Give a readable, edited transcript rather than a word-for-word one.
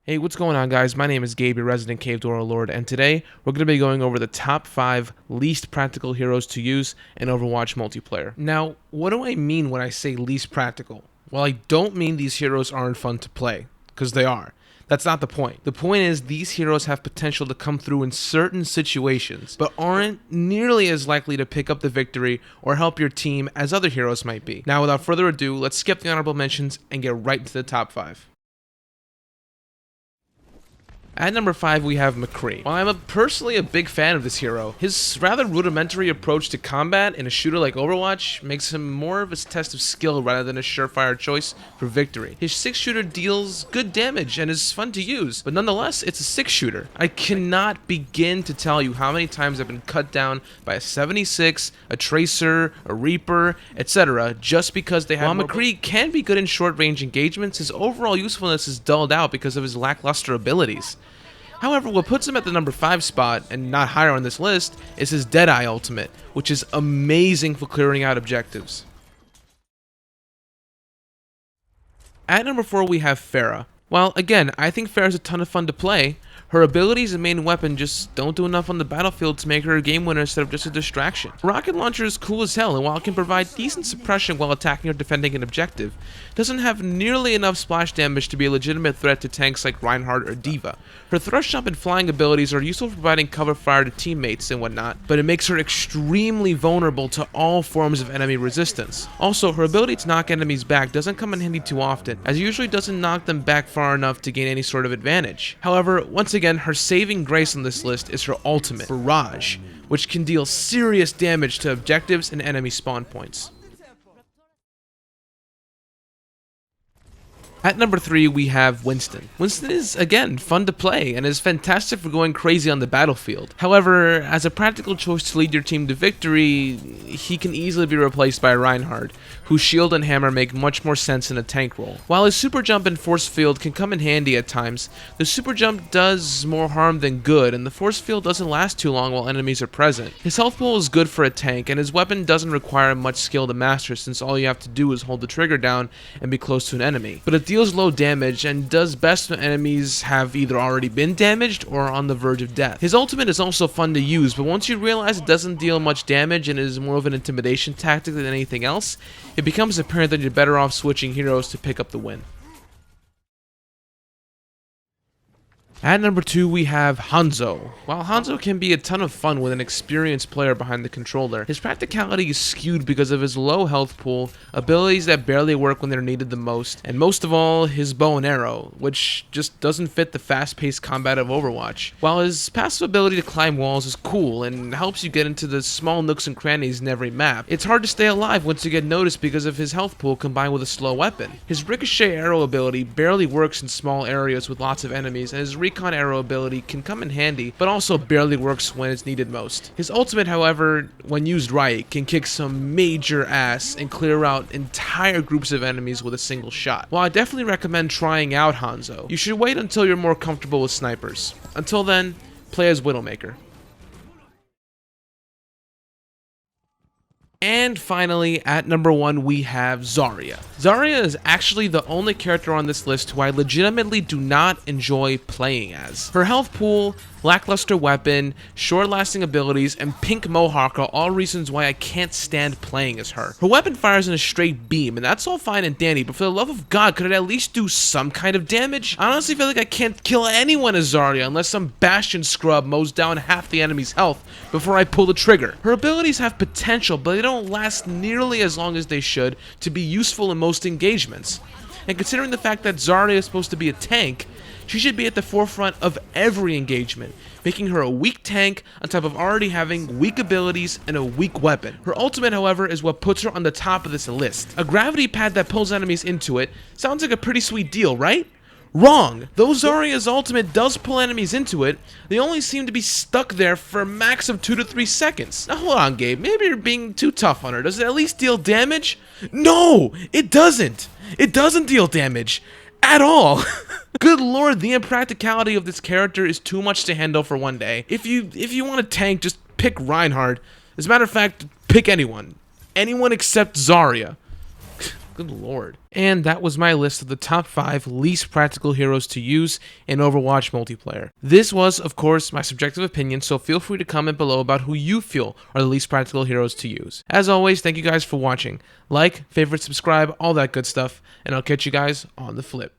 Hey, what's going on, guys? My name is Gabe, your resident Cave Dweller Lord, and today we're going to be going over the top 5 least practical heroes to use in Overwatch multiplayer. Now, what do I mean when I say least practical? Well, I don't mean these heroes aren't fun to play, because they are. That's not the point. The point is these heroes have potential to come through in certain situations, but aren't nearly as likely to pick up the victory or help your team as other heroes might be. Now, without further ado, let's skip the honorable mentions and get right into the top 5. At number 5, we have McCree. While I'm personally a big fan of this hero, his rather rudimentary approach to combat in a shooter like Overwatch makes him more of a test of skill rather than a surefire choice for victory. His 6-shooter deals good damage and is fun to use, but nonetheless, it's a 6-shooter. I cannot begin to tell you how many times I've been cut down by a 76, a Tracer, a Reaper, etc. just because they have. While McCree can be good in short-range engagements, his overall usefulness is dulled out because of his lackluster abilities. However, what puts him at the number 5 spot, and not higher on this list, is his Deadeye ultimate, which is amazing for clearing out objectives. At number 4, we have Pharah. While, again, I think Pharah's a ton of fun to play, her abilities and main weapon just don't do enough on the battlefield to make her a game winner instead of just a distraction. Her rocket launcher is cool as hell, and while it can provide decent suppression while attacking or defending an objective, it doesn't have nearly enough splash damage to be a legitimate threat to tanks like Reinhardt or D.Va. Her thrust jump and flying abilities are useful for providing cover fire to teammates and whatnot, but it makes her extremely vulnerable to all forms of enemy resistance. Also, her ability to knock enemies back doesn't come in handy too often, as it usually doesn't knock them back far enough to gain any sort of advantage. However, once again, her saving grace on this list is her ultimate, Barrage, which can deal serious damage to objectives and enemy spawn points. At number 3, we have Winston. Winston is, again, fun to play and is fantastic for going crazy on the battlefield. However, as a practical choice to lead your team to victory, he can easily be replaced by Reinhardt, whose shield and hammer make much more sense in a tank role. While his super jump and force field can come in handy at times, the super jump does more harm than good, and the force field doesn't last too long while enemies are present. His health pool is good for a tank, and his weapon doesn't require much skill to master, since all you have to do is hold the trigger down and be close to an enemy. But it deals low damage and does best when enemies have either already been damaged or are on the verge of death. His ultimate is also fun to use, but once you realize it doesn't deal much damage and is more of an intimidation tactic than anything else, it becomes apparent that you're better off switching heroes to pick up the win. At number 2, we have Hanzo. While Hanzo can be a ton of fun with an experienced player behind the controller, his practicality is skewed because of his low health pool, abilities that barely work when they're needed the most, and most of all, his bow and arrow, which just doesn't fit the fast-paced combat of Overwatch. While his passive ability to climb walls is cool and helps you get into the small nooks and crannies in every map, it's hard to stay alive once you get noticed because of his health pool combined with a slow weapon. His ricochet arrow ability barely works in small areas with lots of enemies, and his recon arrow ability can come in handy, but also barely works when it's needed most. His ultimate, however, when used right, can kick some major ass and clear out entire groups of enemies with a single shot. While I definitely recommend trying out Hanzo, you should wait until you're more comfortable with snipers. Until then, play as Widowmaker. And finally, at number 1, we have Zarya. Zarya is actually the only character on this list who I legitimately do not enjoy playing as. Her health pool, lackluster weapon, short-lasting abilities, and pink mohawk are all reasons why I can't stand playing as her. Her weapon fires in a straight beam, and that's all fine and dandy, but for the love of God, could it at least do some kind of damage? I honestly feel like I can't kill anyone as Zarya unless some Bastion scrub mows down half the enemy's health before I pull the trigger. Her abilities have potential, but they don't last nearly as long as they should to be useful in most engagements. And considering the fact that Zarya is supposed to be a tank, she should be at the forefront of every engagement, making her a weak tank on top of already having weak abilities and a weak weapon. Her ultimate, however, is what puts her on the top of this list. A gravity pad that pulls enemies into it sounds like a pretty sweet deal, right? Wrong! Though Zarya's ultimate does pull enemies into it, they only seem to be stuck there for a max of 2 to 3 seconds. Now hold on, Gabe, maybe you're being too tough on her. Does it at least deal damage? No! It doesn't! It doesn't deal damage! At all! Good lord, the impracticality of this character is too much to handle for one day. If you want a tank, just pick Reinhardt. As a matter of fact, pick anyone. Anyone except Zarya. Good lord. And that was my list of the top 5 least practical heroes to use in Overwatch multiplayer. This was, of course, my subjective opinion, so feel free to comment below about who you feel are the least practical heroes to use. As always, thank you guys for watching. Like, favorite, subscribe, all that good stuff, and I'll catch you guys on the flip.